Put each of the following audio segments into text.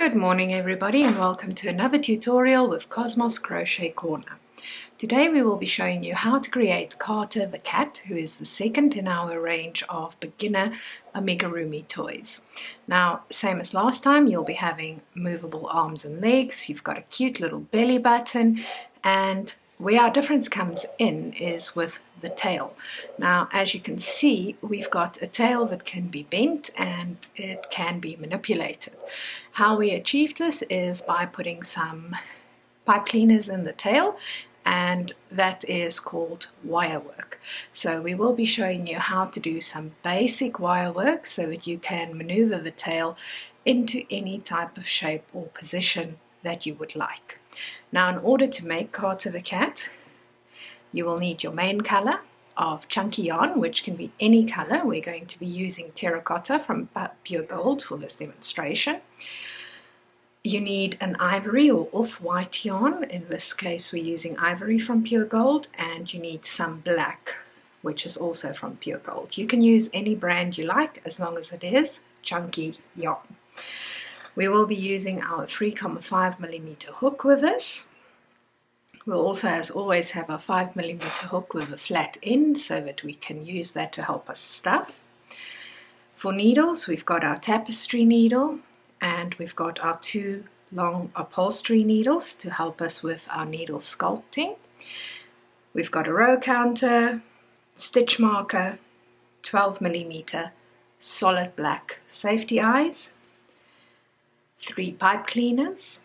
Good morning everybody, and welcome to another tutorial with Cosmos Crochet Corner. Today we will be showing you how to create Carter the cat, who is the second in our range of beginner amigurumi toys. Now, same as last time, you'll be having movable arms and legs. You've got a cute little belly button, and where our difference comes in is with the tail. Now, as you can see, we've got a tail that can be bent and it can be manipulated. How we achieve this is by putting some pipe cleaners in the tail, and that is called wire work. So we will be showing you how to do some basic wire work so that you can maneuver the tail into any type of shape or position that you would like. Now, in order to make Carter the cat, you will need your main color of chunky yarn, which can be any color. We're going to be using terracotta from Pure Gold for this demonstration. You need an ivory or off-white yarn. In this case we're using ivory from Pure Gold, and you need some black, which is also from Pure Gold. You can use any brand you like as long as it is chunky yarn. We will be using our 3.5mm hook with this. We'll also, as always, have our 5mm hook with a flat end so that we can use that to help us stuff. For needles, we've got our tapestry needle, and we've got our 2 long upholstery needles to help us with our needle sculpting. We've got a row counter, stitch marker, 12mm solid black safety eyes, 3 pipe cleaners.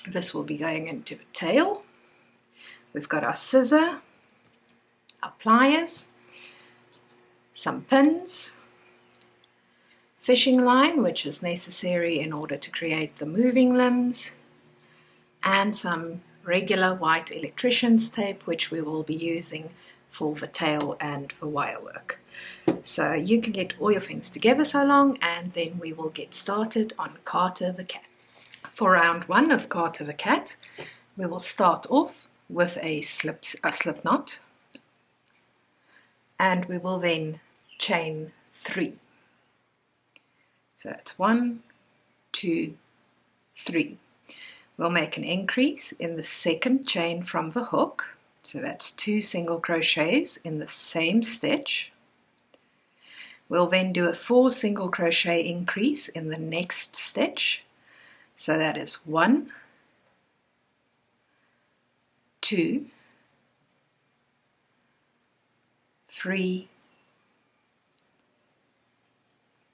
This will be going into the tail. We've got our scissor, our pliers, some pins, fishing line, which is necessary in order to create the moving limbs, and some regular white electrician's tape, which we will be using for the tail and the wire work. So you can get all your things together so long, and then we will get started on Carter the cat. For round 1 of Carter the cat, we will start off with a slip knot, and we will then chain 3. So that's 1, 2, 3. We'll make an increase in the second chain from the hook, so that's 2 single crochets in the same stitch. We'll then do a 4 single crochet increase in the next stitch, so that is 1, 2, 3,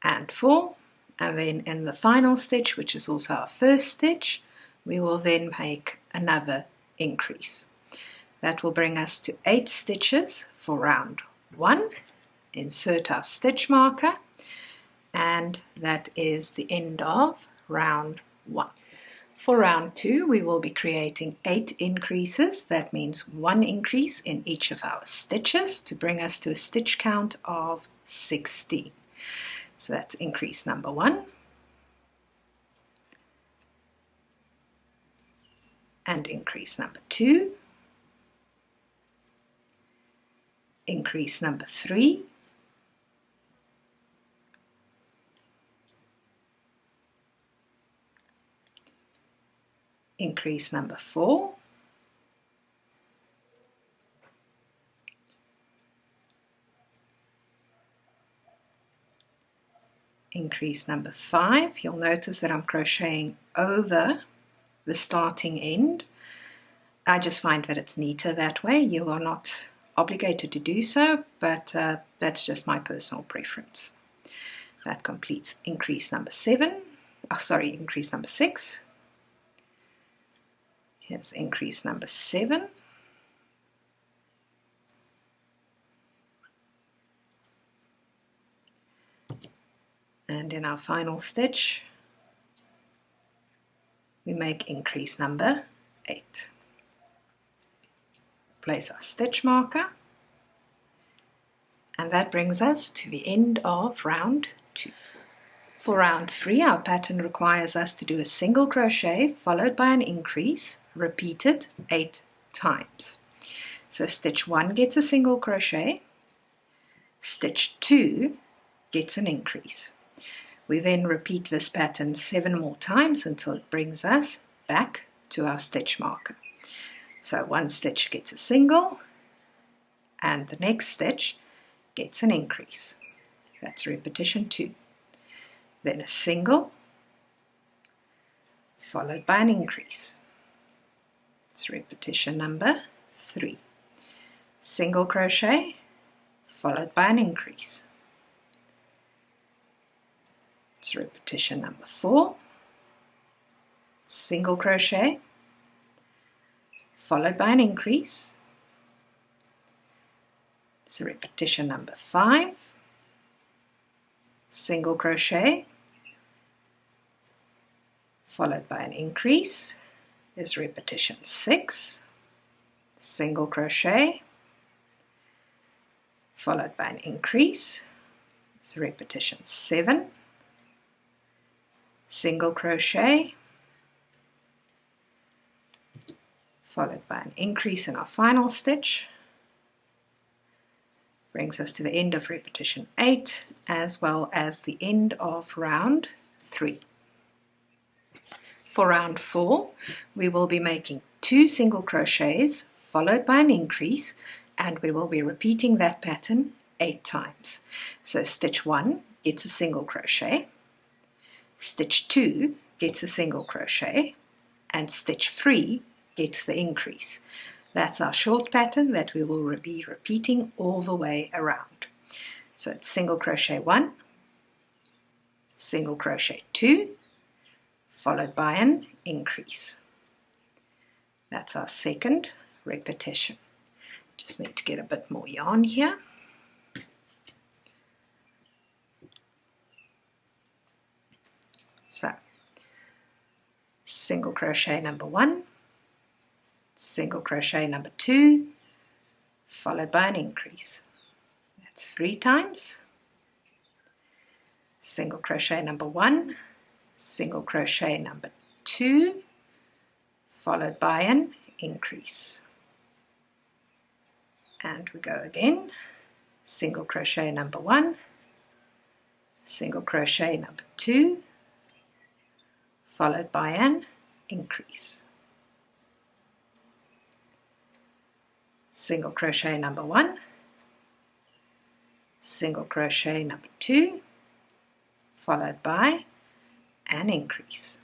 and 4. And then in the final stitch, which is also our first stitch, we will then make another increase. That will bring us to 8 stitches for round 1. Insert our stitch marker, and that is the end of round 1. For round 2, we will be creating 8 increases. That means 1 increase in each of our stitches to bring us to a stitch count of 60. So that's increase number 1, and increase number 2, increase number 3, increase number 4, increase number 5. You'll notice that I'm crocheting over the starting end. I just find that it's neater that way. You are not obligated to do so, but that's just my personal preference. That completes increase number increase number 6. Here's increase number 7. And in our final stitch, we make increase number 8. Place our stitch marker, and that brings us to the end of round 2. For round 3, our pattern requires us to do a single crochet followed by an increase, repeated 8 times. So stitch 1 gets a single crochet, stitch 2 gets an increase. We then repeat this pattern 7 more times until it brings us back to our stitch marker. So one stitch gets a single and the next stitch gets an increase. That's repetition 2. Then a single followed by an increase. It's repetition number 3. Single crochet followed by an increase. It's repetition number 4. Single crochet followed by an increase. It's repetition number 5. Single crochet followed by an increase is repetition 6. Single crochet followed by an increase is repetition 7. Single crochet followed by an increase in our final stitch brings us to the end of repetition 8 as well as the end of round 3. For round 4 we will be making 2 single crochets followed by an increase, and we will be repeating that pattern 8 times. So stitch 1 gets a single crochet, stitch 2 gets a single crochet, and stitch 3 gets the increase. That's our short pattern that we will be repeating all the way around. So it's single crochet 1, single crochet 2, followed by an increase. That's our second repetition. Just need to get a bit more yarn here. So single crochet number 1, single crochet number 2, followed by an increase. That's 3 times. Single crochet number 1, single crochet number 2, followed by an increase. And we go again. Single crochet number 1, single crochet number 2, followed by an increase. Single crochet number 1, single crochet number 2, followed by an increase.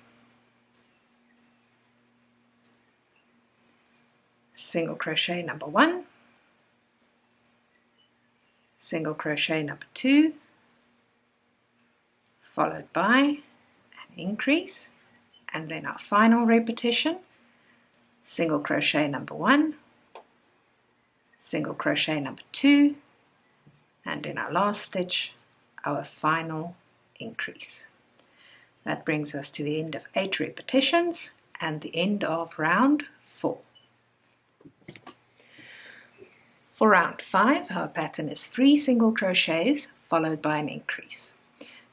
Single crochet number 1, single crochet number 2, followed by an increase, and then our final repetition, single crochet number 1, single crochet number 2, and in our last stitch our final increase. That brings us to the end of 8 repetitions and the end of round 4. For round 5 our pattern is 3 single crochets followed by an increase.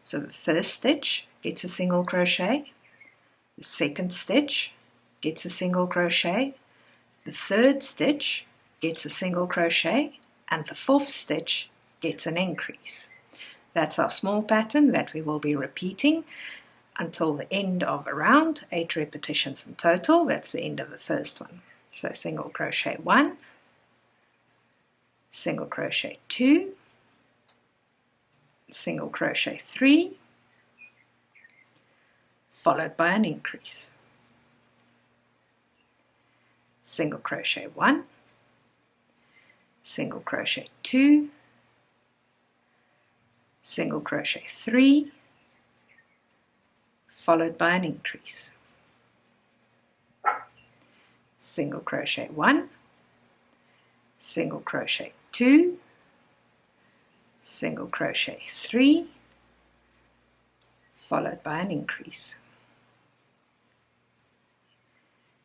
So the first stitch gets a single crochet, the second stitch gets a single crochet, the third stitch gets a single crochet, and the fourth stitch gets an increase. That's our small pattern that we will be repeating until the end of a round, 8 repetitions in total. That's the end of the first one. So single crochet 1, single crochet 2, single crochet 3, followed by an increase. Single crochet 1, single crochet 2, single crochet 3, followed by an increase. Single crochet 1, single crochet 2, single crochet 3, followed by an increase.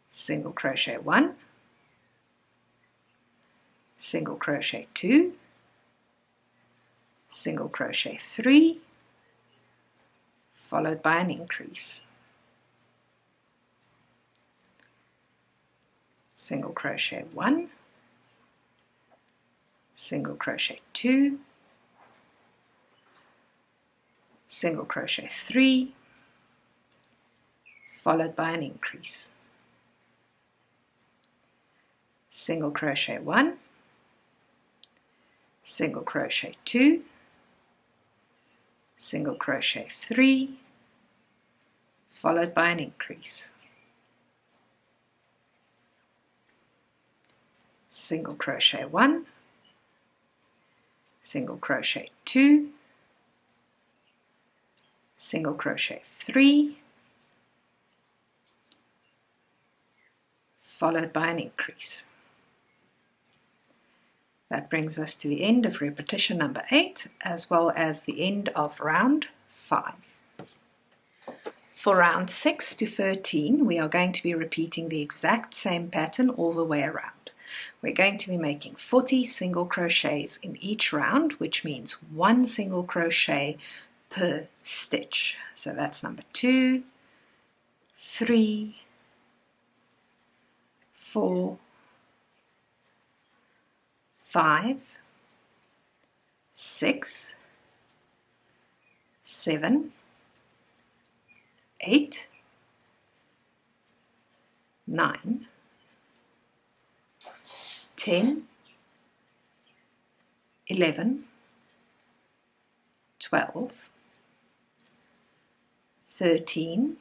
Single crochet 1, single crochet 2, single crochet 3, followed by an increase. Single crochet 1, single crochet 2, single crochet 3, followed by an increase, single crochet 1, single crochet 2, single crochet 3, followed by an increase, single crochet 1, single crochet 2, single crochet 3, followed by an increase. That brings us to the end of repetition number 8, as well as the end of round 5. For round 6 to 13, we are going to be repeating the exact same pattern all the way around. We're going to be making 40 single crochets in each round, which means 1 single crochet per stitch. So that's number 2, 3, 4, 5, 6, 7, 8, 9, 10, 11, 12, 13,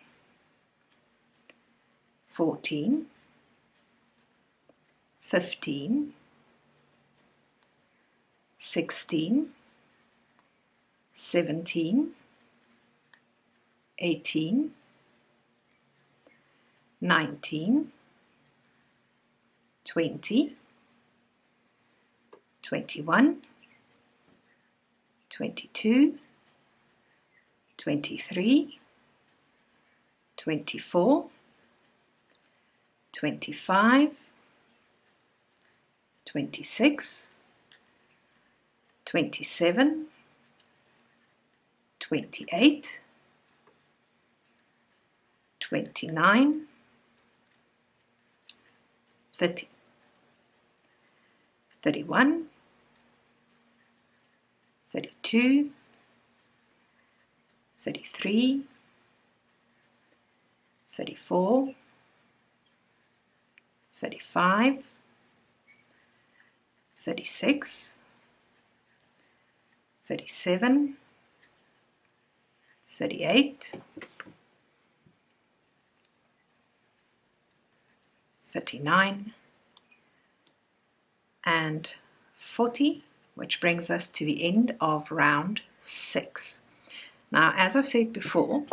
14, 15, 16, 17, 18, 19, 20, 21, 22, 23, 24, 25, 26, 27, 28, 29, 30, 31, 32, 33, 34, 35, 36, 37, 38, 39, and 40, which brings us to the end of round 6. Now, as I've said before,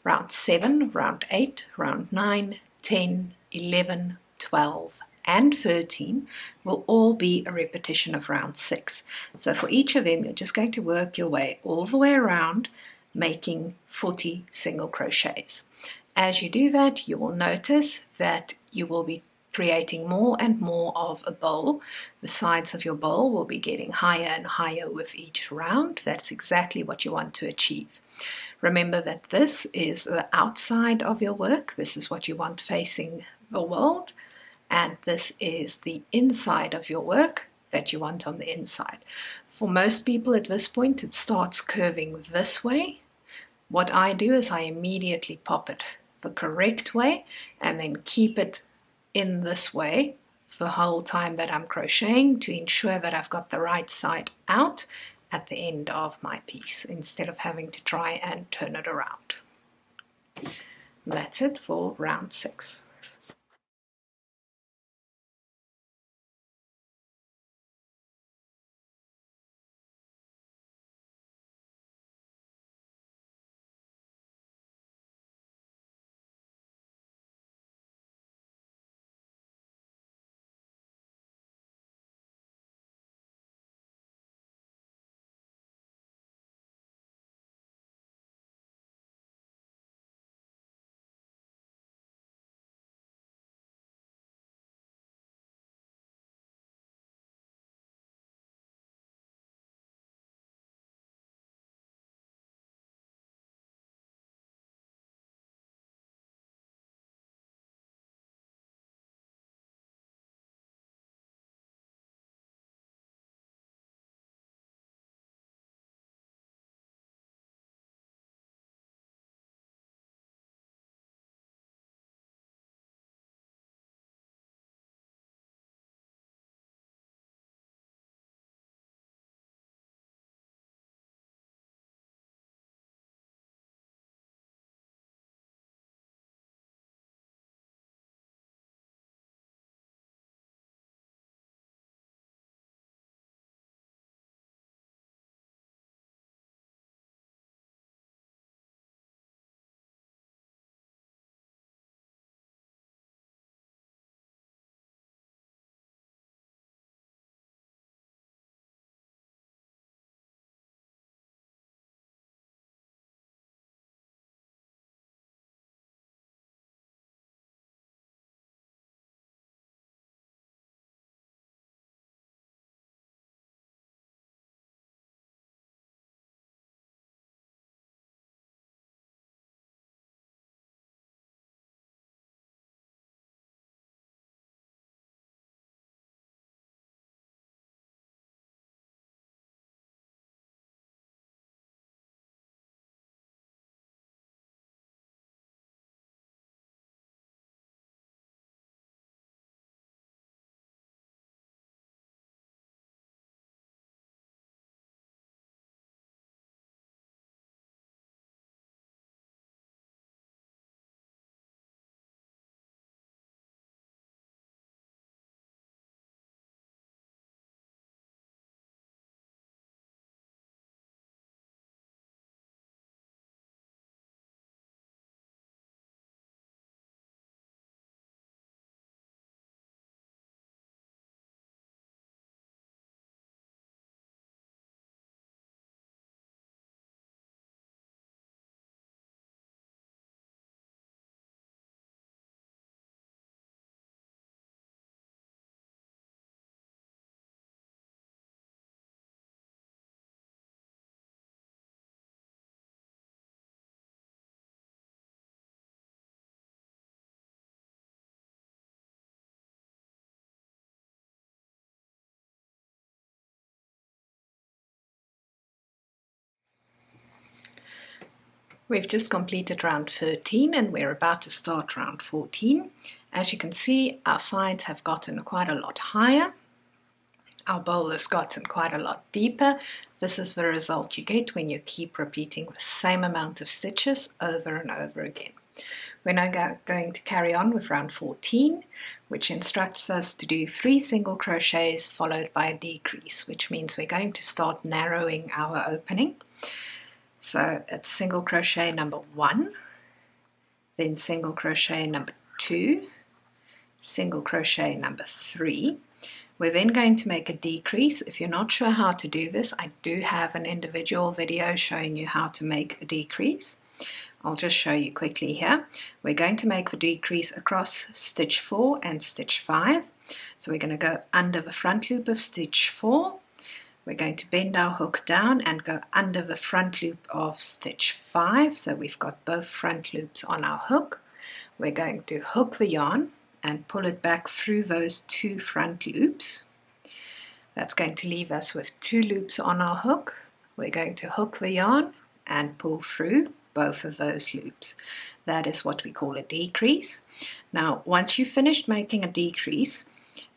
round 7, round 8, round 9, 10, 11, 12, and 13 will all be a repetition of round 6. So for each of them, you're just going to work your way all the way around, making 40 single crochets. As you do that, you will notice that you will be creating more and more of a bowl. The sides of your bowl will be getting higher and higher with each round. That's exactly what you want to achieve. Remember that this is the outside of your work. This is what you want facing the world. And this is the inside of your work that you want on the inside. For most people at this point, it starts curving this way. What I do is I immediately pop it the correct way and then keep it in this way the whole time that I'm crocheting to ensure that I've got the right side out at the end of my piece instead of having to try and turn it around. That's it for round 6. We've just completed round 13 and we're about to start round 14. As you can see, our sides have gotten quite a lot higher. Our bowl has gotten quite a lot deeper. This is the result you get when you keep repeating the same amount of stitches over and over again. We're now going to carry on with round 14, which instructs us to do 3 single crochets followed by a decrease, which means we're going to start narrowing our opening. So it's single crochet number 1, then single crochet number 2, single crochet number 3. We're then going to make a decrease. If you're not sure how to do this, I do have an individual video showing you how to make a decrease. I'll just show you quickly here. We're going to make the decrease across stitch 4 and stitch 5. So we're going to go under the front loop of stitch 4. We're going to bend our hook down and go under the front loop of stitch 5. So we've got both front loops on our hook. We're going to hook the yarn and pull it back through those 2 front loops. That's going to leave us with 2 loops on our hook. We're going to hook the yarn and pull through both of those loops. That is what we call a decrease. Now, once you've finished making a decrease,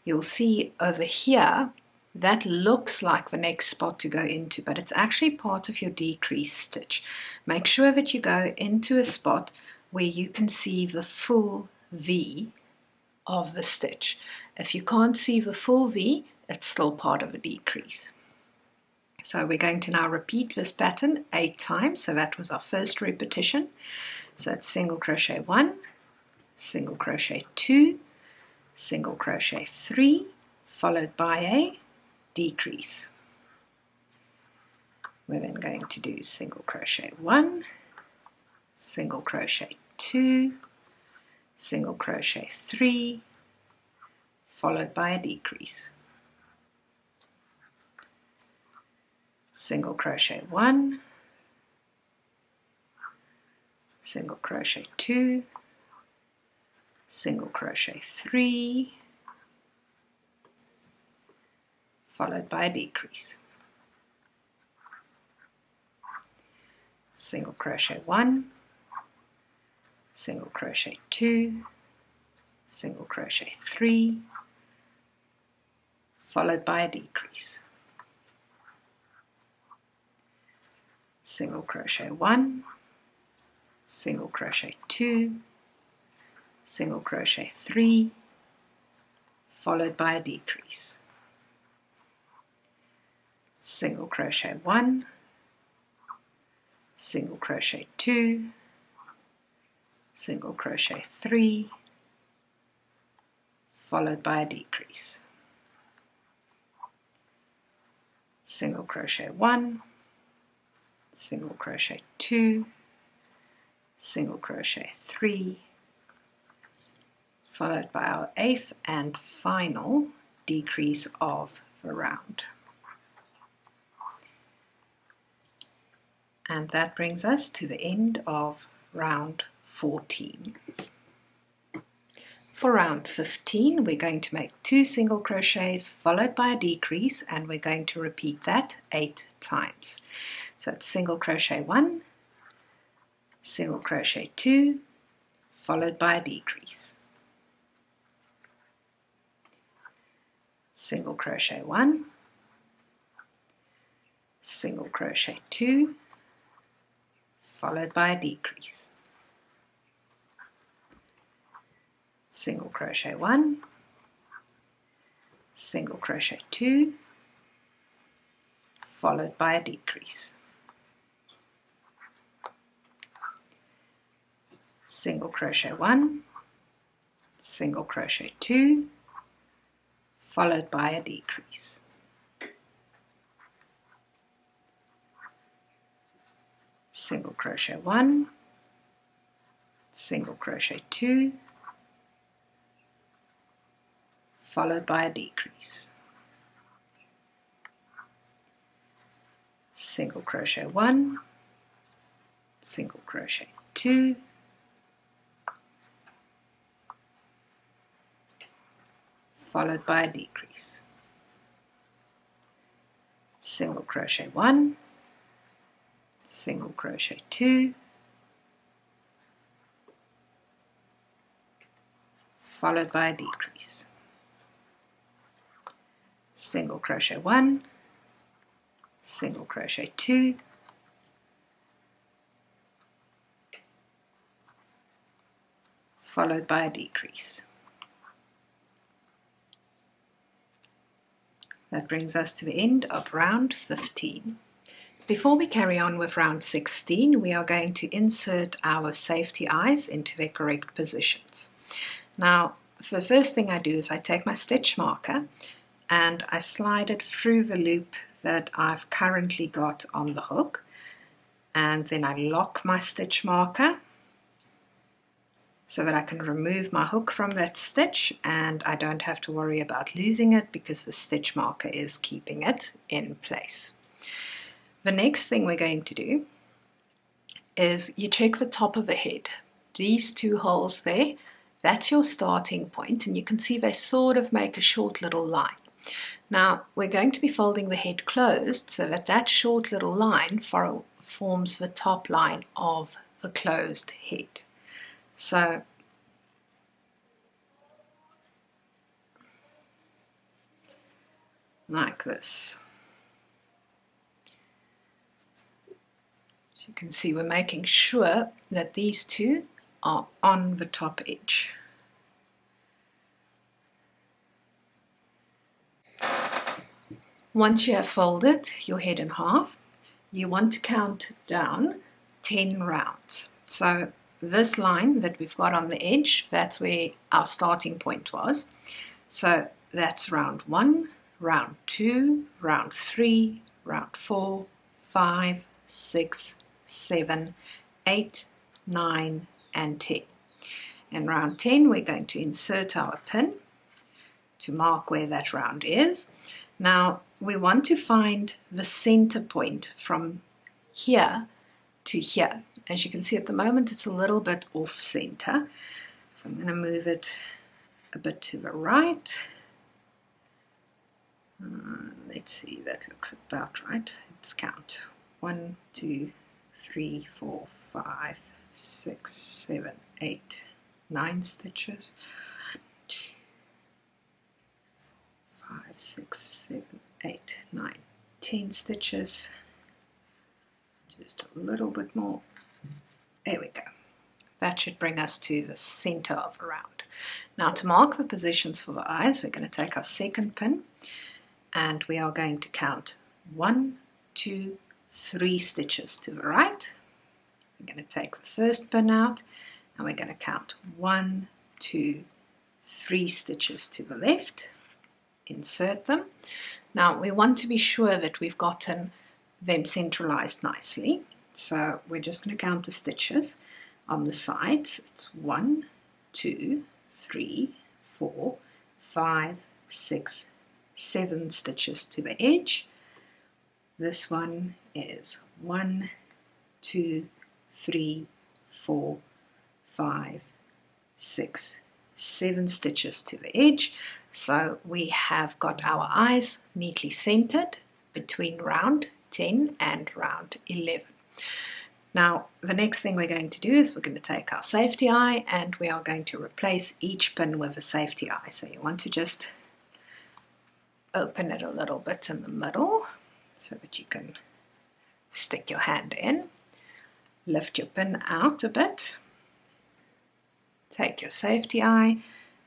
you'll see over here that looks like the next spot to go into, but it's actually part of your decrease stitch. Make sure that you go into a spot where you can see the full V of the stitch. If you can't see the full V, it's still part of a decrease. So we're going to now repeat this pattern 8 times. So that was our first repetition. So it's single crochet 1, single crochet 2, single crochet 3, followed by a decrease. We're then going to do single crochet 1, single crochet 2, single crochet 3, followed by a decrease. Single crochet 1, single crochet 2, single crochet 3, followed by a decrease. Single crochet 1, single crochet 2, single crochet 3, followed by a decrease. Single crochet 1, single crochet 2, single crochet 3, followed by a decrease. Single crochet 1, single crochet 2, single crochet 3, followed by a decrease. Single crochet 1, single crochet 2, single crochet 3, followed by our 8th and final decrease of the round. And that brings us to the end of round 14. For round 15, we're going to make 2 single crochets followed by a decrease, and we're going to repeat that 8 times. So it's single crochet 1, single crochet 2, followed by a decrease. Single crochet 1, single crochet 2, followed by a decrease. Single crochet 1, single crochet 2, followed by a decrease. Single crochet 1, single crochet 2, followed by a decrease. Single crochet 1, single crochet 2, followed by a decrease. Single crochet 1, single crochet 2, followed by a decrease. Single crochet 1, single crochet 2, followed by a decrease. Single crochet 1, single crochet 2, followed by a decrease. That brings us to the end of round 15. Before we carry on with round 16, we are going to insert our safety eyes into their correct positions. Now, the first thing I do is I take my stitch marker and I slide it through the loop that I've currently got on the hook, and then I lock my stitch marker so that I can remove my hook from that stitch and I don't have to worry about losing it because the stitch marker is keeping it in place. The next thing we're going to do is you check the top of the head. These two holes there, that's your starting point, and you can see they sort of make a short little line. Now we're going to be folding the head closed so that that short little line forms the top line of the closed head. So like this. As you can see, we're making sure that these two are on the top edge. Once you have folded your head in half, you want to count down 10 rounds. So this line that we've got on the edge, that's where our starting point was. So that's round 1, round 2, round 3, round 4, 5, 6, 7, 8, 9, and 10. In round 10, we're going to insert our pin to mark where that round is. Now, we want to find the center point from here to here. As you can see at the moment, it's a little bit off center. So I'm going to move it a bit to the right. Let's see, that looks about right. Let's count. 1, 2, 3, 4, 5, 6, 7, 8, 9 stitches. 5, 6, 7, 8, 9, 10 stitches. Just a little bit more. There we go. That should bring us to the center of the round. Now, to mark the positions for the eyes, we're going to take our second pin and we are going to count 1, 2, 3 stitches to the right. We're going to take the first pin out and we're going to count 1, 2, 3 stitches to the left. Insert them. Now, we want to be sure that we've gotten them centralized nicely. So we're just going to count the stitches on the sides. It's 1, 2, 3, 4, 5, 6, 7 stitches to the edge. This one is 1, 2, 3, 4, 5, 6, 7 stitches to the edge. So we have got our eyes neatly centered between round 10 and round 11. Now, the next thing we're going to do is we're going to take our safety eye and we are going to replace each pin with a safety eye. So you want to just open it a little bit in the middle so that you can stick your hand in. Lift your pin out a bit. Take your safety eye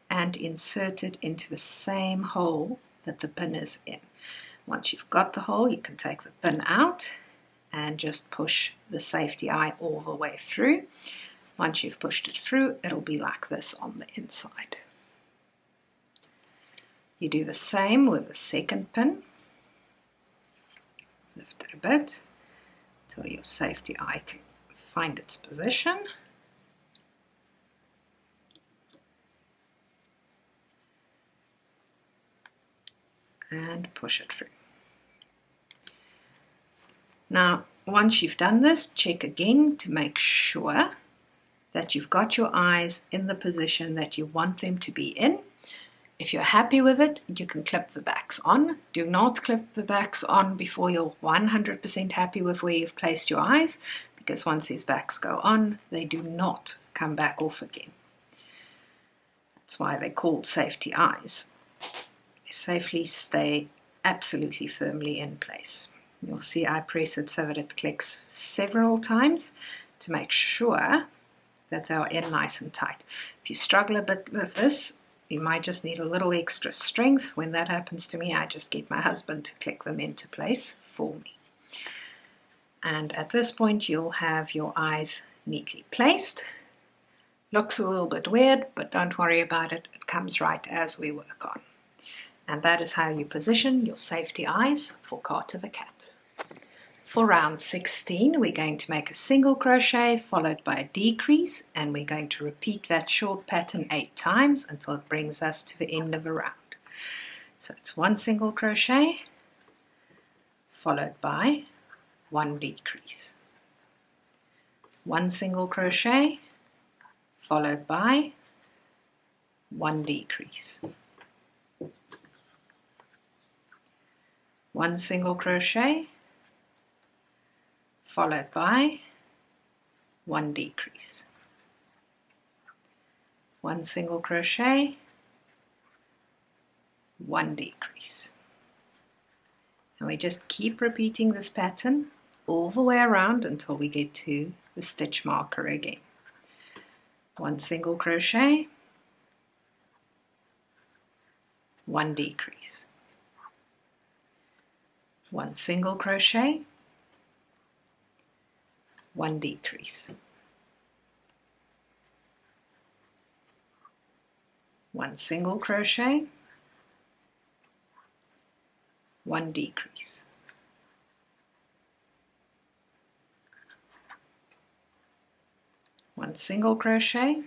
and insert it into the same hole that the pin is in. Once you've got the hole, you can take the pin out and just push the safety eye all the way through. Once you've pushed it through, it'll be like this on the inside. You do the same with the second pin. Lift it a bit until your safety eye can find its position. And push it through. Now, once you've done this, check again to make sure that you've got your eyes in the position that you want them to be in. If you're happy with it, you can clip the backs on. Do not clip the backs on before you're 100% happy with where you've placed your eyes, because once these backs go on, they do not come back off again. That's why they're called safety eyes. They safely stay absolutely firmly in place. You'll see I press it so that it clicks several times to make sure that they are in nice and tight. If you struggle a bit with this, you might just need a little extra strength. When that happens to me, I just get my husband to click them into place for me. And at this point, you'll have your eyes neatly placed. Looks a little bit weird, but don't worry about it. It comes right as we work on. And that is how you position your safety eyes for Carter the Cat. For round 16, we're going to make a single crochet followed by a decrease, and we're going to repeat that short pattern 8 times until it brings us to the end of a round. So it's 1 single crochet followed by 1 decrease, 1 single crochet followed by 1 decrease, 1 single crochet followed by 1 decrease, 1 single crochet, 1 decrease. And we just keep repeating this pattern all the way around until we get to the stitch marker again. 1 single crochet, 1 decrease, 1 single crochet, 1 decrease, 1 single crochet, 1 decrease, 1 single crochet,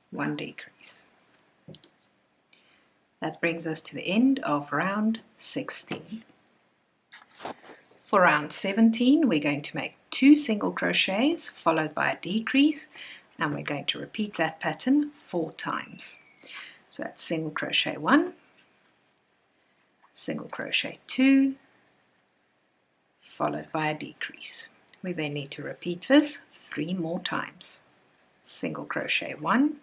1 decrease. That brings us to the end of round 16. For round 17, we're going to make 2 single crochets followed by a decrease, and we're going to repeat that pattern 4 times. So that's single crochet 1, single crochet 2, followed by a decrease. We then need to repeat this 3 more times. Single crochet 1,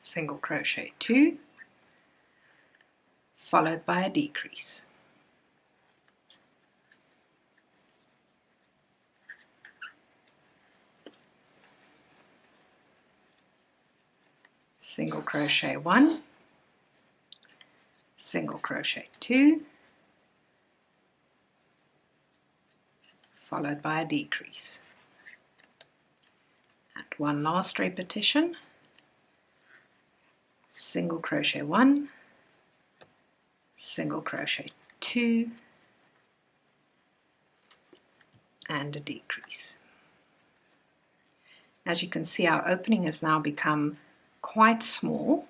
single crochet 2, followed by a decrease. Single crochet 1, single crochet 2, followed by a decrease. And one last repetition. Single crochet 1, single crochet 2, and a decrease. As you can see, our opening has now become quite small,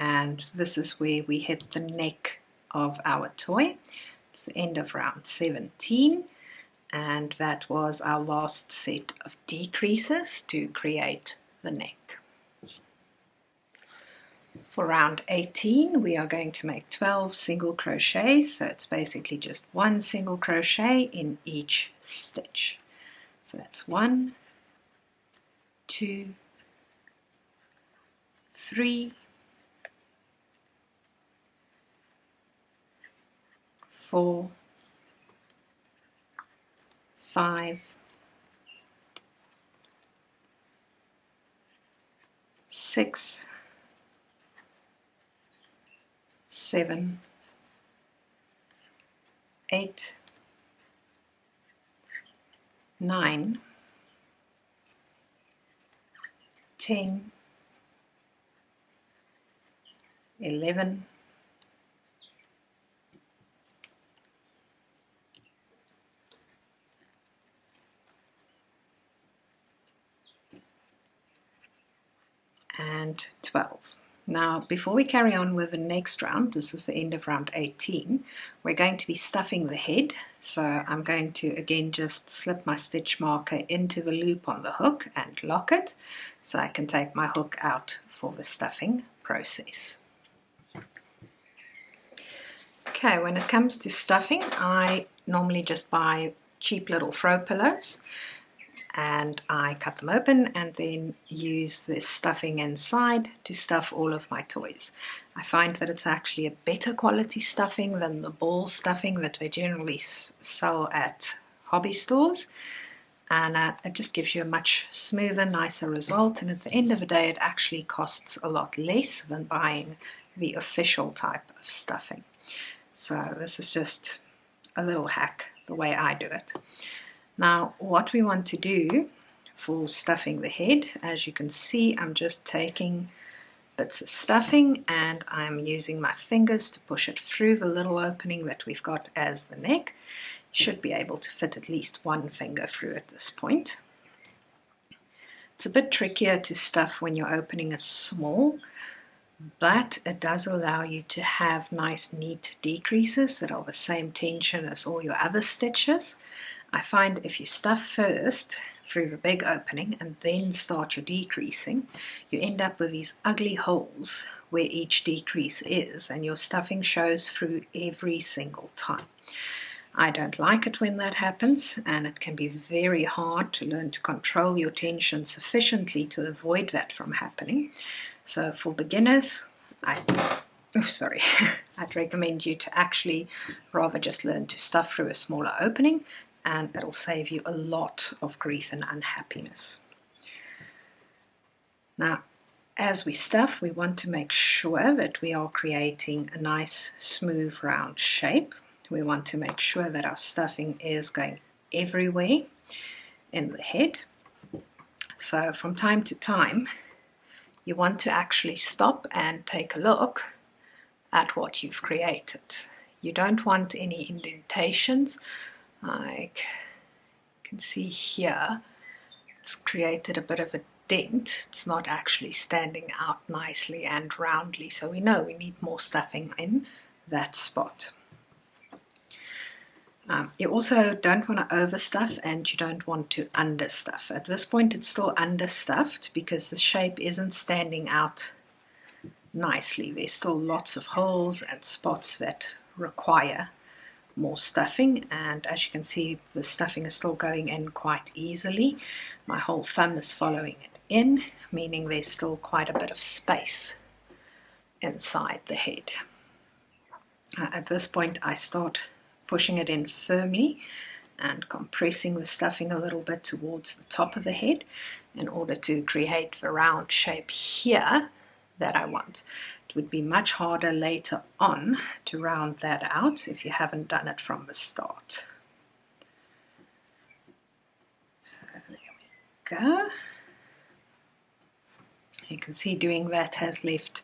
and this is where we hit the neck of our toy. It's the end of round 17, and that was our last set of decreases to create the neck. For round 18, we are going to make 12 single crochets, so it's basically just 1 single crochet in each stitch. So that's 1, 2, 3, 4, 5, 6, 7, 8, 9, 10, 11, 12. Now, before we carry on with the next round, this is the end of round 18, we're going to be stuffing the head. So I'm going to again just slip my stitch marker into the loop on the hook and lock it, so I can take my hook out for the stuffing process. Okay, when it comes to stuffing, I normally just buy cheap little throw pillows and I cut them open and then use this stuffing inside to stuff all of my toys. I find that it's actually a better quality stuffing than the ball stuffing that they generally sell at hobby stores, and it just gives you a much smoother, nicer result, and at the end of the day it actually costs a lot less than buying the official type of stuffing. So this is just a little hack, the way I do it. Now what we want to do for stuffing the head, as you can see, I'm just taking bits of stuffing and I'm using my fingers to push it through the little opening that we've got as the neck. You should be able to fit at least one finger through at this point. It's a bit trickier to stuff when your opening is small, but it does allow you to have nice neat decreases that are the same tension as all your other stitches. I find if you stuff first through the big opening and then start your decreasing, you end up with these ugly holes where each decrease is, and your stuffing shows through every single time. I don't like it when that happens, and it can be very hard to learn to control your tension sufficiently to avoid that from happening. So for beginners, I'd recommend you to actually rather just learn to stuff through a smaller opening, and it'll save you a lot of grief and unhappiness. Now, as we stuff, we want to make sure that we are creating a nice, smooth, round shape. We want to make sure that our stuffing is going everywhere in the head. So from time to time, you want to actually stop and take a look at what you've created. You don't want any indentations. Like you can see here, it's created a bit of a dent. It's not actually standing out nicely and roundly, so we know we need more stuffing in that spot. You also don't want to overstuff and you don't want to understuff. At this point it's still understuffed because the shape isn't standing out nicely. There's still lots of holes and spots that require more stuffing, and as you can see, the stuffing is still going in quite easily. My whole thumb is following it in, meaning there's still quite a bit of space inside the head. At this point I start pushing it in firmly and compressing the stuffing a little bit towards the top of the head in order to create the round shape here that I want. It would be much harder later on to round that out if you haven't done it from the start. So there we go. You can see doing that has left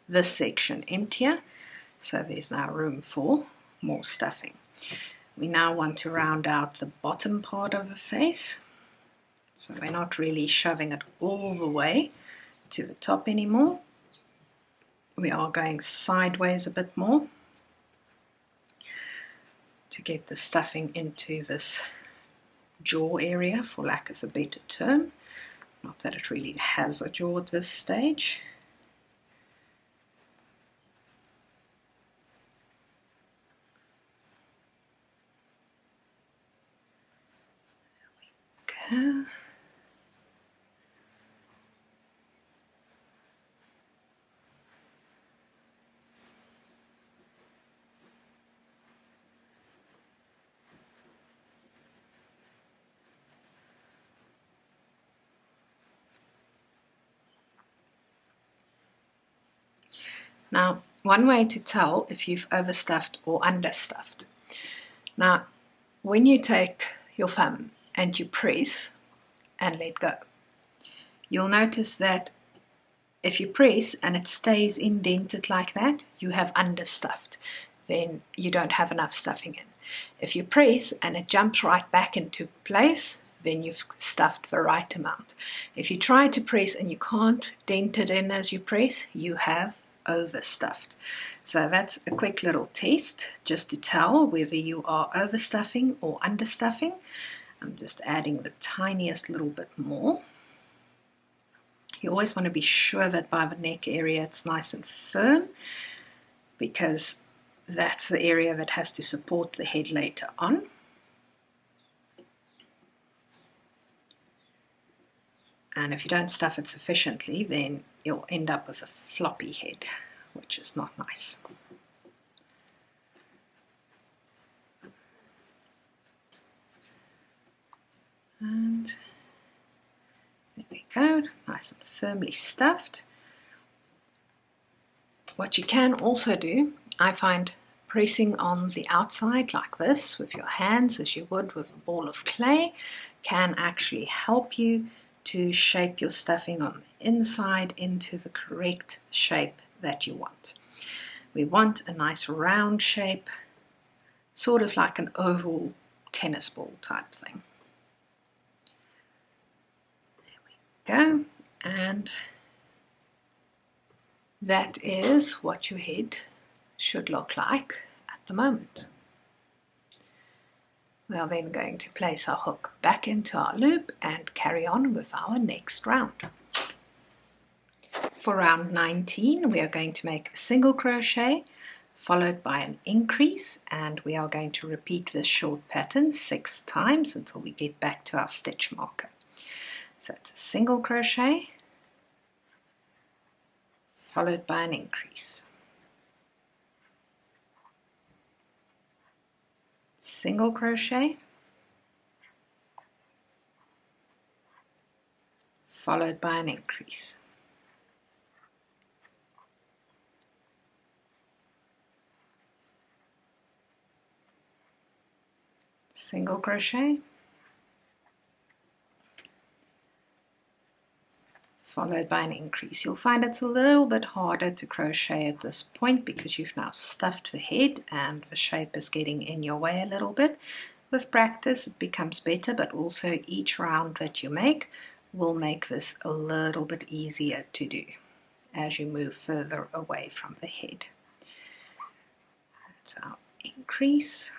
this section emptier, so there's now room for more stuffing. We now want to round out the bottom part of the face, so we're not really shoving it all the way to the top anymore. We are going sideways a bit more to get the stuffing into this jaw area, for lack of a better term. Not that it really has a jaw at this stage. There we go. Now, one way to tell if you've overstuffed or understuffed. Now, when you take your thumb and you press and let go, you'll notice that if you press and it stays indented like that, you have understuffed. Then you don't have enough stuffing in. If you press and it jumps right back into place, then you've stuffed the right amount. If you try to press and you can't dent it in as you press, you have overstuffed. So that's a quick little test just to tell whether you are overstuffing or understuffing. I'm just adding the tiniest little bit more. You always want to be sure that by the neck area it's nice and firm, because that's the area that has to support the head later on. And if you don't stuff it sufficiently, then you'll end up with a floppy head, which is not nice. And there we go, nice and firmly stuffed. What you can also do, I find, pressing on the outside like this with your hands as you would with a ball of clay can actually help you to shape your stuffing on the inside into the correct shape that you want. We want a nice round shape, sort of like an oval tennis ball type thing. There we go, and that is what your head should look like at the moment. We are then going to place our hook back into our loop and carry on with our next round. For round 19, we are going to make a single crochet followed by an increase, and we are going to repeat this short pattern 6 times until we get back to our stitch marker. So it's a single crochet followed by an increase. Single crochet followed by an increase. Single crochet followed by an increase. You'll find it's a little bit harder to crochet at this point because you've now stuffed the head and the shape is getting in your way a little bit. With practice it becomes better, but also each round that you make will make this a little bit easier to do as you move further away from the head. That's our increase.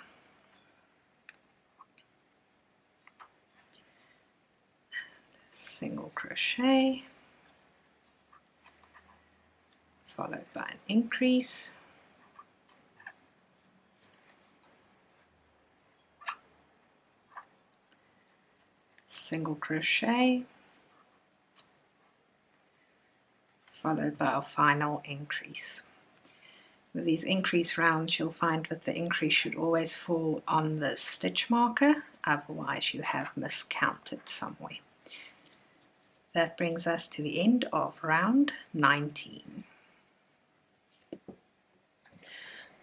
Single crochet followed by an increase, single crochet followed by our final increase. With these increase rounds you'll find that the increase should always fall on the stitch marker, otherwise you have miscounted somewhere. That brings us to the end of round 19.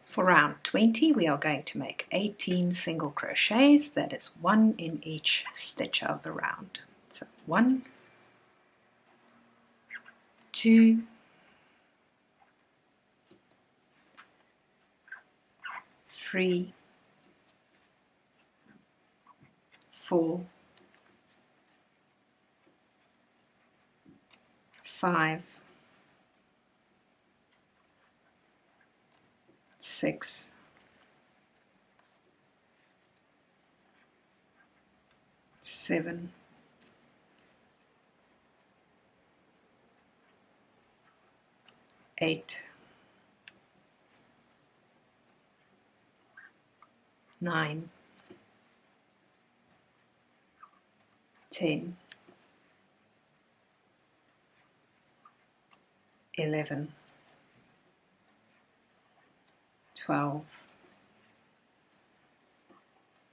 For round 20 we are going to make 18 single crochets, that is 1 in each stitch of the round. So 1, 2, 3, 4, 5, 6, 7, 8, 9, 10, 11, 12,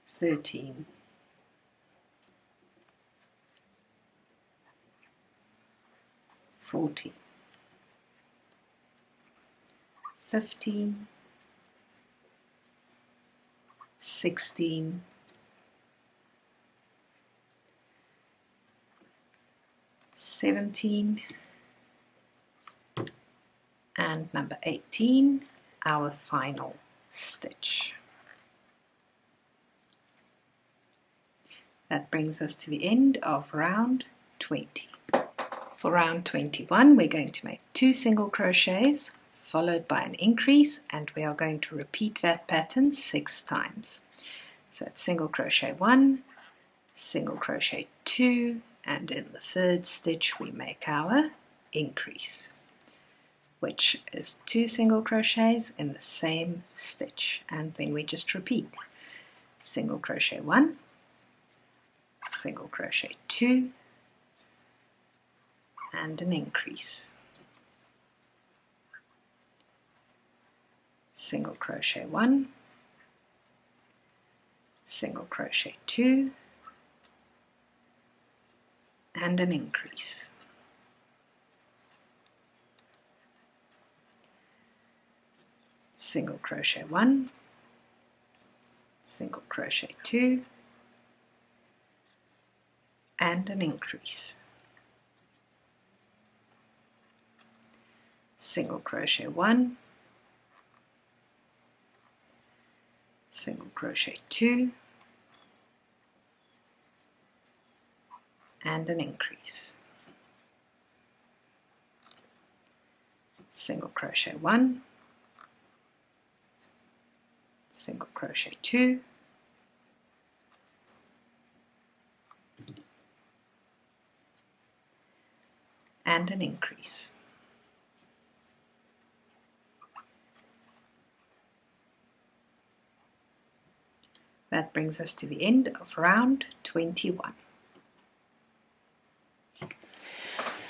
13, 14, 15, 16, 17, and number 18, our final stitch. That brings us to the end of round 20. For round 21 we're going to make 2 single crochets followed by an increase, and we are going to repeat that pattern 6 times. So it's single crochet 1, single crochet 2, and in the third stitch we make our increase. which is 2 single crochets in the same stitch, and then we just repeat. Single crochet 1, single crochet 2, and an increase. Single crochet 1, single crochet 2, and an increase. Single crochet 1, single crochet 2, and an increase. Single crochet 1, single crochet 2, and an increase. Single crochet 1, single crochet 2, and an increase. That brings us to the end of round 21.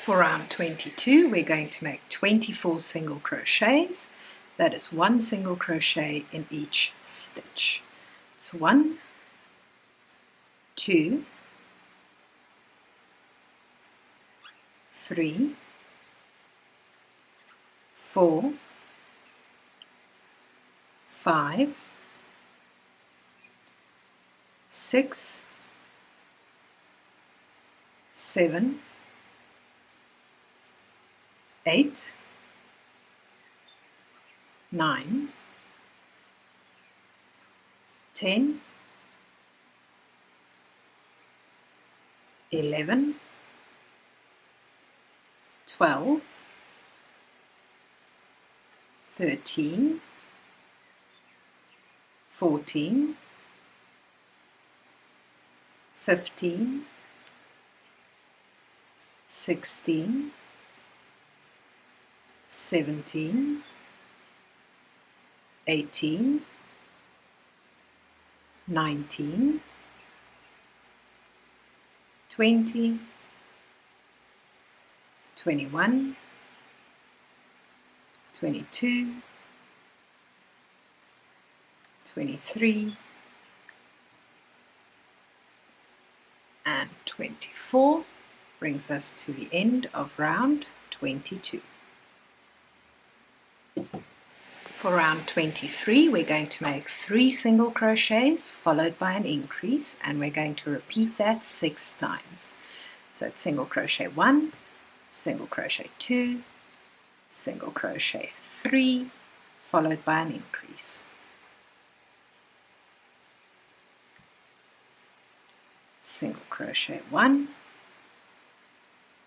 For round 22, we're going to make 24 single crochets. That is 1 single crochet in each stitch. It's 1, 2, 3, 4, 5, 6, 7, 8, 9, 10, 11, 12, 13, 14, 15, 16, 17, 18, 19, 20, 21, 22, 23, and 24 brings us to the end of round 22. For round 23, we're going to make 3 single crochets followed by an increase, and we're going to repeat that 6 times. So it's single crochet 1, single crochet 2, single crochet 3, followed by an increase. Single crochet 1,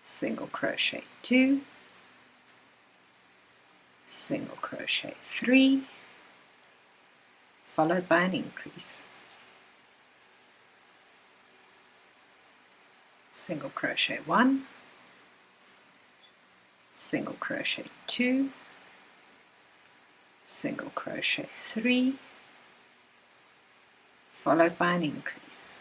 single crochet 2, single crochet 3, followed by an increase. Single crochet 1, single crochet 2, single crochet 3, followed by an increase.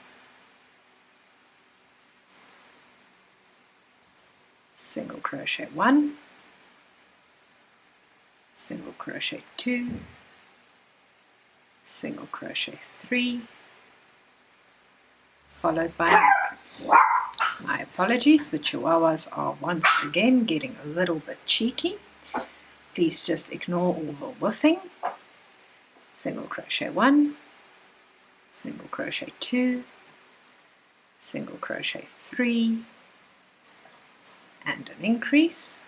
Single crochet 1, single crochet 2, single crochet 3, followed by an increase. My apologies, the chihuahuas are once again getting a little bit cheeky. Please just ignore all the woofing. Single crochet 1, single crochet 2, single crochet 3, and an increase.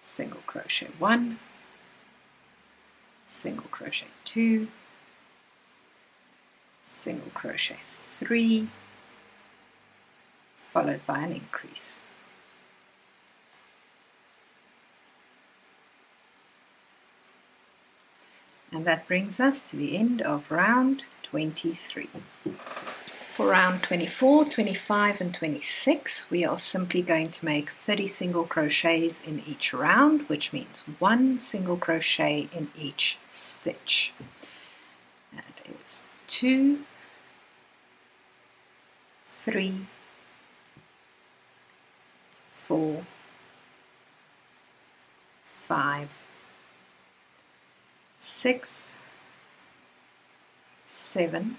Single crochet 1, single crochet 2, single crochet 3, followed by an increase. And that brings us to the end of round 23. For round 24, 25 and 26 we are simply going to make 30 single crochets in each round, which means 1 single crochet in each stitch. That is 2, 3, 4, 5, 6, 7,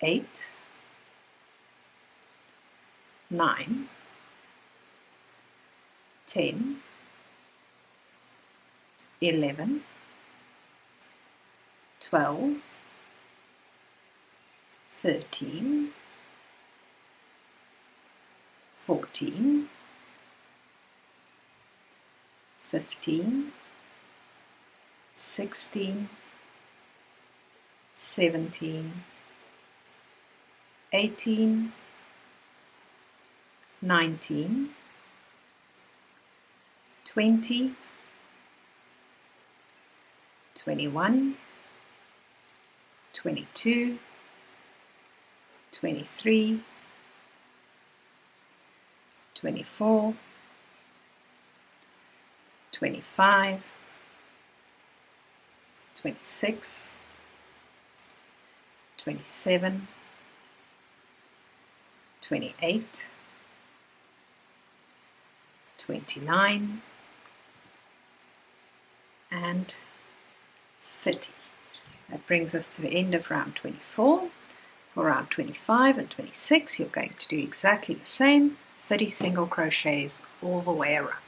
8, 9, 10, 11, 12, 13, 14, 15, 16, 17, 18, 19, 20, 21, 22, 23, 24, 25, 26, 27, 28, 29, and 30. That brings us to the end of round 24. For round 25 and 26, you're going to do exactly the same, 30 single crochets all the way around.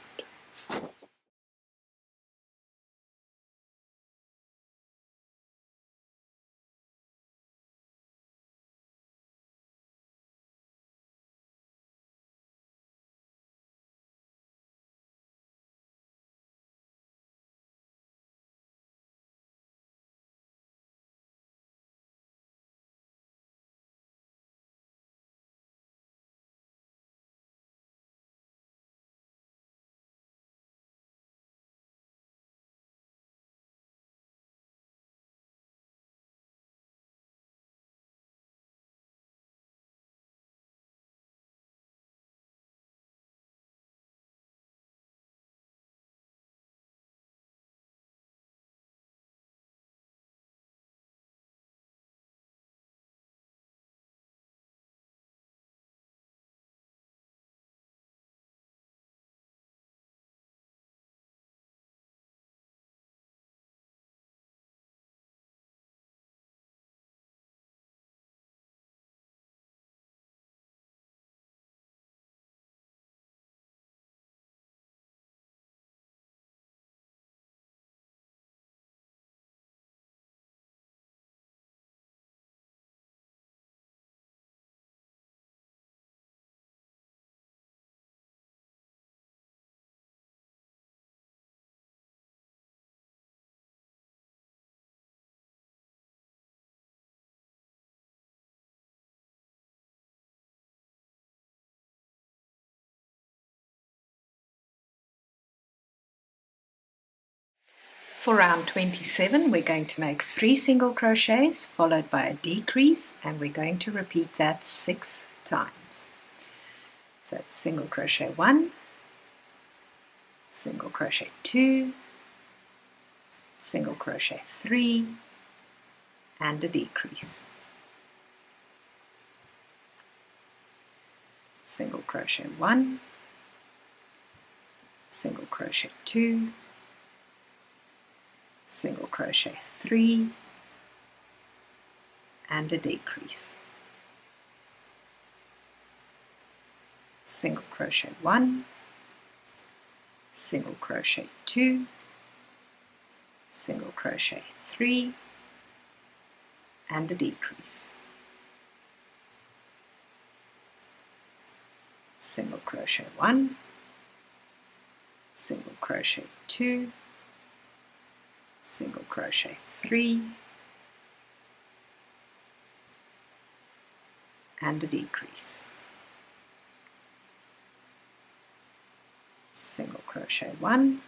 For round 27, we're going to make 3 single crochets followed by a decrease, and we're going to repeat that 6 times. So it's single crochet 1, single crochet 2, single crochet 3, and a decrease. Single crochet 1, single crochet 2, single crochet 3, and a decrease. Single crochet 1, single crochet 2, single crochet 3, and a decrease. Single crochet 1, single crochet 2, single crochet 3, and a decrease. Single crochet 1,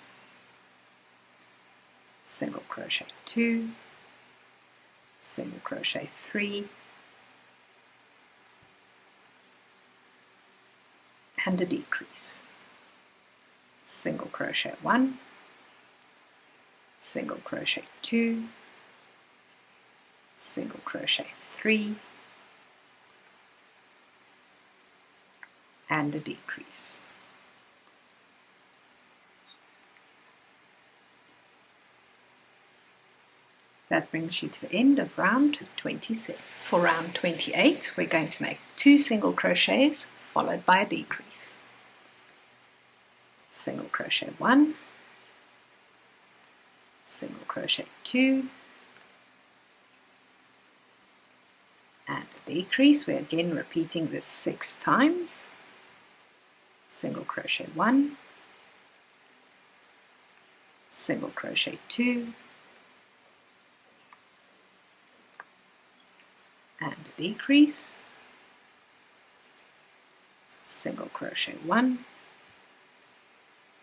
single crochet 2, single crochet 3, and a decrease, single crochet 1, single crochet 2, single crochet 3, and a decrease. That brings you to the end of round 27. For round 28, we're going to make 2 single crochets followed by a decrease. Single crochet 1, single crochet 2, and a decrease. We're again repeating this 6 times. Single crochet 1, single crochet 2, and a decrease, single crochet 1,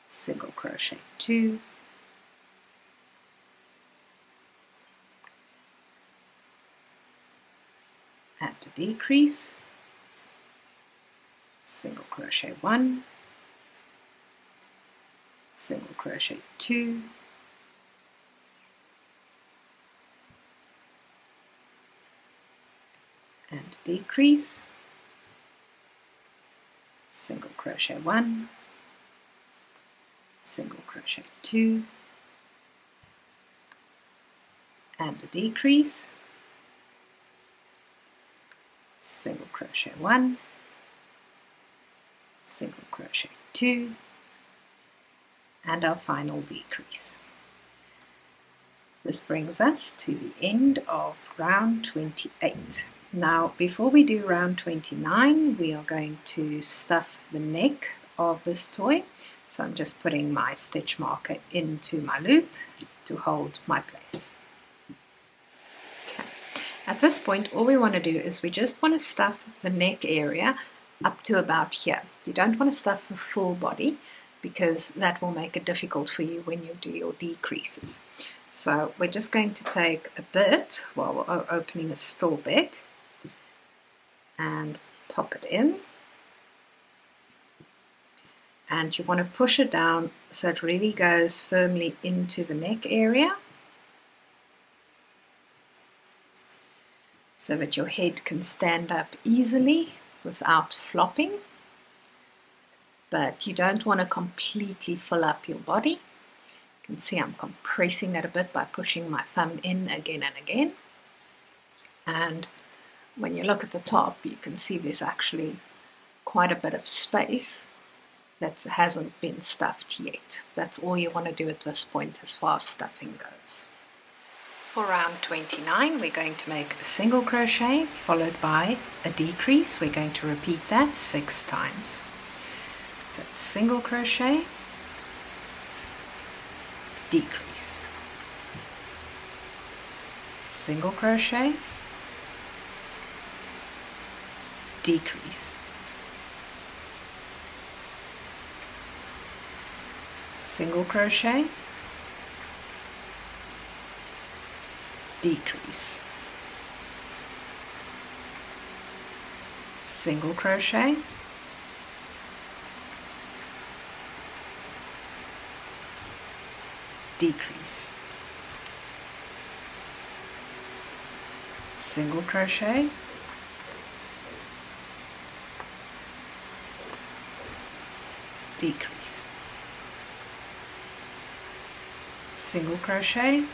single crochet 2, and a decrease, single crochet 1, single crochet 2, and a decrease, single crochet 1, single crochet 2, and a decrease, single crochet 1, single crochet 2, and our final decrease. This brings us to the end of round 28. Now, before we do round 29, we are going to stuff the neck of this toy. So I'm just putting my stitch marker into my loop to hold my place. Okay. At this point, all we want to do is we just want to stuff the neck area up to about here. You don't want to stuff the full body because that will make it difficult for you when you do your decreases. So we're just going to take a bit while we're opening a store bag and pop it in, and you want to push it down so it really goes firmly into the neck area so that your head can stand up easily without flopping, but you don't want to completely fill up your body. You can see I'm compressing that a bit by pushing my thumb in again and again, and when you look at the top, you can see there's actually quite a bit of space that hasn't been stuffed yet. That's all you want to do at this point as far as stuffing goes. For round 29, we're going to make a single crochet followed by a decrease. We're going to repeat that 6 times. So it's single crochet, decrease, single crochet, decrease, single crochet, decrease, single crochet, decrease, single crochet, decrease, single crochet.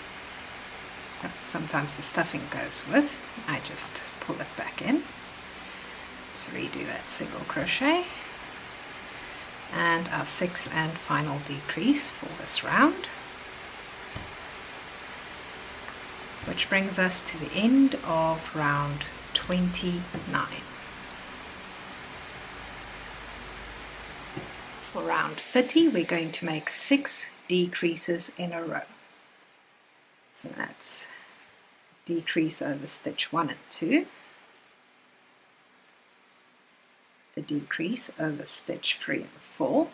Sometimes the stuffing goes with, I just pull it back in. Let's redo that single crochet and our 6th and final decrease for this round, which brings us to the end of round 29. For round 30, we're going to make 6 decreases in a row. So that's decrease over stitch 1 and 2, a decrease over stitch 3 and 4,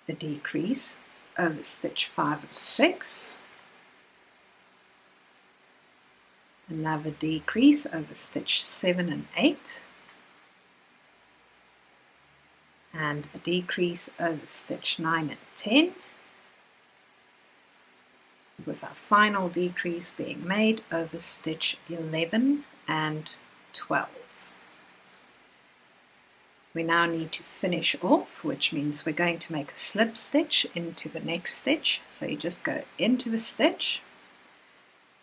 a decrease over stitch 5 and 6, another decrease over stitch 7 and 8, and a decrease over stitch 9 and 10, with our final decrease being made over stitch 11 and 12. We now need to finish off, which means we're going to make a slip stitch into the next stitch. So you just go into the stitch,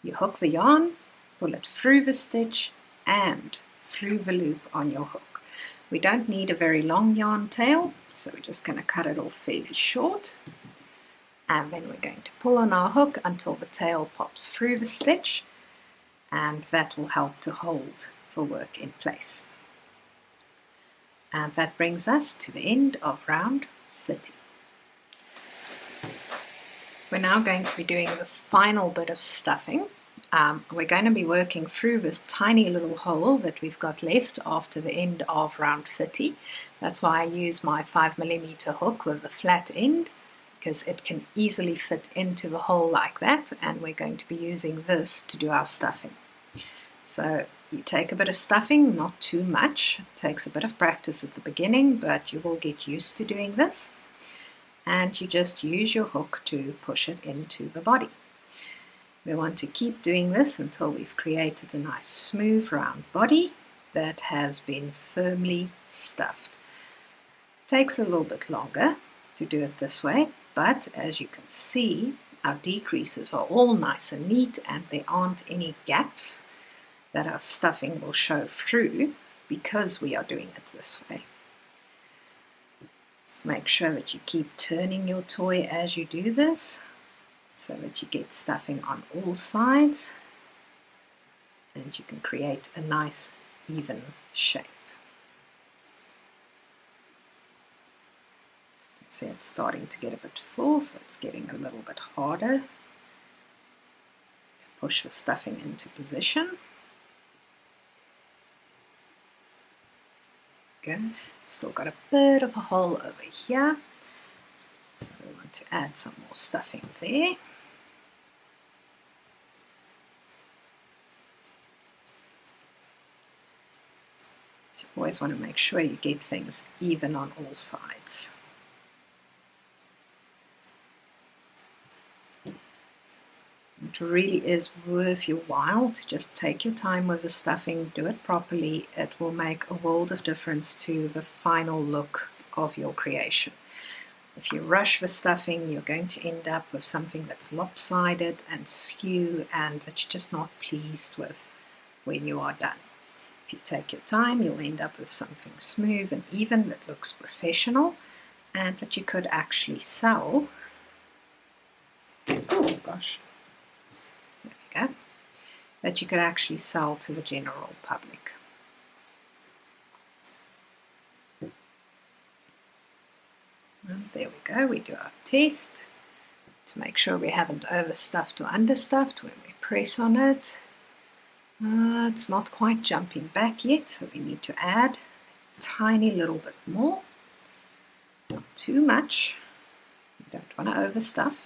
you hook the yarn, pull it through the stitch and through the loop on your hook. We don't need a very long yarn tail, so we're just going to cut it off fairly short. And then we're going to pull on our hook until the tail pops through the stitch, and that will help to hold the work in place. And that brings us to the end of round 30. We're now going to be doing the final bit of stuffing. We're going to be working through this tiny little hole that we've got left after the end of round 30. That's why I use my 5mm hook with a flat end, because it can easily fit into the hole like that, and we're going to be using this to do our stuffing. So you take a bit of stuffing, not too much. It takes a bit of practice at the beginning, but you will get used to doing this. And you just use your hook to push it into the body. We want to keep doing this until we've created a nice smooth round body that has been firmly stuffed. It takes a little bit longer to do it this way, but as you can see, our decreases are all nice and neat, and there aren't any gaps that our stuffing will show through because we are doing it this way. Just make sure that you keep turning your toy as you do this, so that you get stuffing on all sides, and you can create a nice even shape. You can see it's starting to get a bit full, so it's getting a little bit harder to push the stuffing into position. Go. Still got a bit of a hole over here, so we want to add some more stuffing there. So you always want to make sure you get things even on all sides. It really is worth your while to just take your time with the stuffing, do it properly. It will make a world of difference to the final look of your creation. If you rush the stuffing, you're going to end up with something that's lopsided and skew, and that you're just not pleased with when you are done. If you take your time, you'll end up with something smooth and even that looks professional, and that you could actually sell. Oh gosh. There we go. That you could actually sell to the general public. And there we go, we do our test to make sure we haven't overstuffed or understuffed when we press on it. It's not quite jumping back yet, so we need to add a tiny little bit more. Not too much. You don't want to overstuff.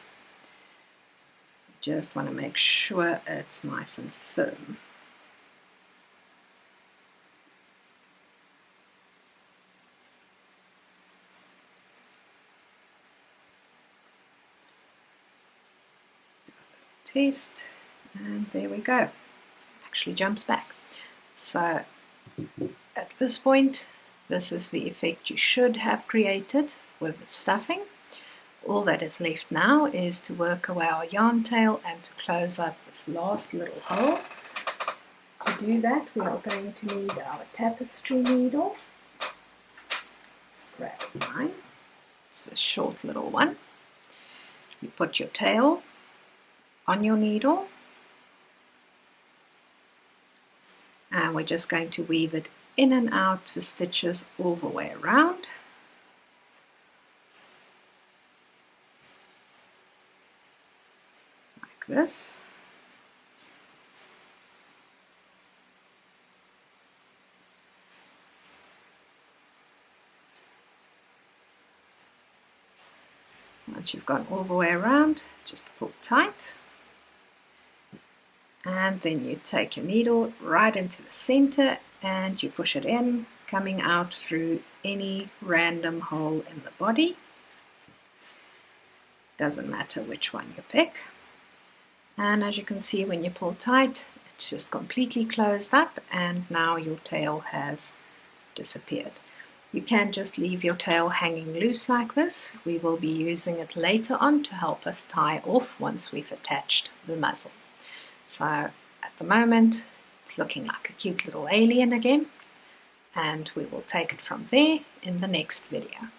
You just want to make sure it's nice and firm. Test, and there we go. Actually jumps back. So at this point, this is the effect you should have created with the stuffing. All that is left now is to work away our yarn tail and to close up this last little hole. To do that, we are going to need our tapestry needle. Let's grab mine. It's a short little one. You put your tail on your needle, and we're just going to weave it in and out to stitches all the way around. Like this. Once you've gone all the way around, just pull tight. and then you take your needle right into the center and you push it in, coming out through any random hole in the body. Doesn't matter which one you pick. And as you can see, when you pull tight, it's just completely closed up, and now your tail has disappeared. You can just leave your tail hanging loose like this. We will be using it later on to help us tie off once we've attached the muzzle. So at the moment it's looking like a cute little alien again, and we will take it from there in the next video.